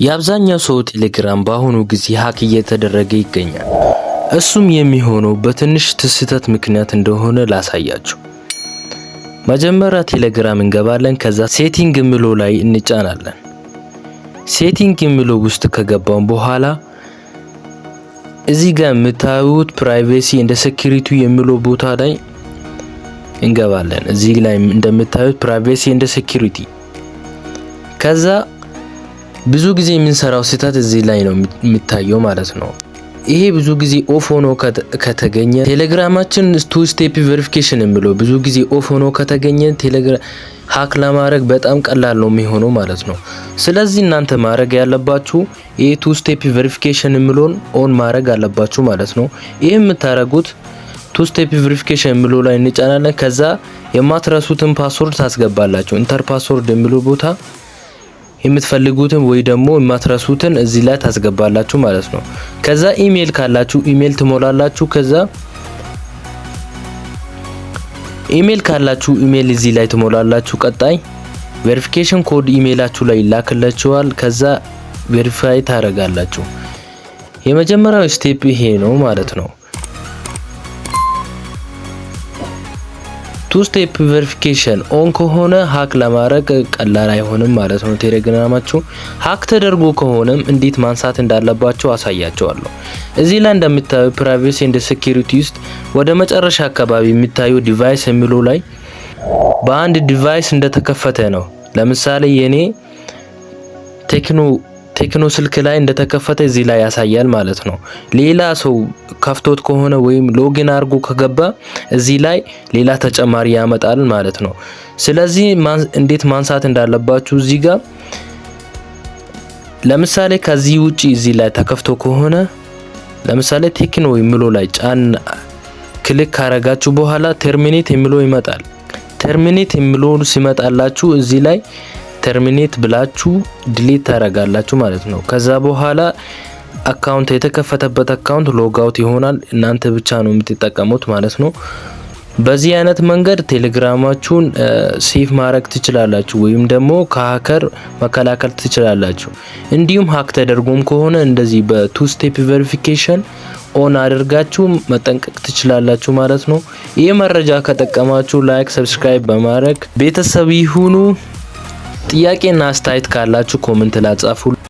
የአብዛኛው ሰው ቴሌግራም በአሁኑ ጊዜ ሀክ እየተደረገ ይገኛል። እሱም የሚሆነው በትንሽ ስህተት ምክንያት እንደሆነ ላሳያችሁ። መጀመሪያ ቴሌግራም እንገባለን። ከዛ ሴቲንግ የሚለው ላይ እንጫናለን። ሴቲንግ የሚለው ውስጥ ከገባን በኋላ እዚህ ጋር የምታዩት ፕራይቬሲ እንደ ሴኩሪቲ የሚለው ቦታ ላይ እንገባለን። እዚህ ላይ እንደምታዩት ፕራይቬሲ እንደ ሴኩሪቲ። ከዛ ብዙ ጊዜ የምንሰራው ስህተት እዚህ ላይ ነው የሚታየው ማለት ነው። ይሄ ብዙ ጊዜ ኦፍ ሆኖ ከተገኘ ቴሌግራማችን ቱ ስቴፕ ቬሪፊኬሽን የሚለው ብዙ ጊዜ ኦፍ ሆኖ ከተገኘ ቴሌግራም ሀክ ለማድረግ በጣም ቀላል ነው የሚሆነው ማለት ነው። ስለዚህ እናንተ ማድረግ ያለባችሁ ይሄ ቱ ስቴፕ ቬሪፊኬሽን የሚለውን ኦን ማድረግ አለባችሁ ማለት ነው። ይሄ የምታረጉት ቱ ስቴፕ ቬሪፊኬሽን የሚለው ላይ እንጫናለን። ከዛ የማትረሱትን ፓስወርድ ታስገባላችሁ። ኢንተር ፓስወርድ የሚለው ቦታ የምትፈልጉትን ወይ ደግሞ የማትረሱትን እዚህ ላይ ታስገባላችሁ ማለት ነው። ከዛ ኢሜል ካላችሁ ኢሜል ትሞላላችሁ። ከዛ ኢሜል ካላችሁ ኢሜል እዚህ ላይ ትሞላላችሁ። ቀጣይ ቬሪፊኬሽን ኮድ ኢሜላችሁ ላይ ይላክላችኋል። ከዛ ቬሪፋይ ታረጋላችሁ። የመጀመሪያው ስቴፕ ይሄ ነው ማለት ነው። ቱ ስቴፕ ቬሪፊኬሽን ኦን ከሆነ ሀክ ለማድረግ ቀላል አይሆንም ማለት ነው። ቴሌግራማችሁ ሀክ ተደርጎ ከሆነም እንዴት ማንሳት እንዳለባችሁ አሳያችኋለሁ። እዚህ ላይ እንደምታዩ ፕራይቬሲ ኤንድ ሴኩሪቲ ውስጥ ወደ መጨረሻ አካባቢ የሚታዩ ዲቫይስ የሚለው ላይ በአንድ ዲቫይስ እንደተከፈተ ነው። ለምሳሌ የኔ ቴክኖ ስልክ ላይ እንደተከፈተ እዚህ ላይ ያሳያል ማለት ነው። ሌላ ሰው ከፍቶት ከሆነ ወይም ሎጊን አድርጎ ከገባ እዚህ ላይ ሌላ ተጨማሪ ያመጣል ማለት ነው። ስለዚህ እንዴት ማንሳት እንዳለባችሁ እዚህ ጋር ለምሳሌ ከዚህ ውጪ እዚህ ላይ ተከፍቶ ከሆነ ለምሳሌ ቴክኖ የሚለው ላይ ጫን ክሊክ ካረጋችሁ በኋላ ተርሚኔት የሚለው ይመጣል። ተርሚኔት የሚለው ሲመጣላችሁ እዚህ ላይ ተርሚኔት ብላችሁ ዲሊት ታረጋላችሁ ማለት ነው። ከዛ በኋላ አካውንት የተከፈተበት አካውንት ሎግ አውት ይሆናል። እናንተ ብቻ ነው የምትጠቀሙት ማለት ነው። በዚህ አይነት መንገድ ቴሌግራማችሁን ሴፍ ማድረግ ትችላላችሁ ወይም ደግሞ ከሀከር መከላከል ትችላላችሁ። እንዲሁም ሀክ ተደርጎም ከሆነ እንደዚህ በቱ ስቴፕ ቬሪፊኬሽን ኦን አድርጋችሁ መጠንቀቅ ትችላላችሁ ማለት ነው። ይሄ መረጃ ከጠቀማችሁ ላይክ፣ ሰብስክራይብ በማድረግ ቤተሰብ ይሁኑ። ጥያቄና አስተያየት ካላችሁ ኮሜንት ላይ ጻፉ።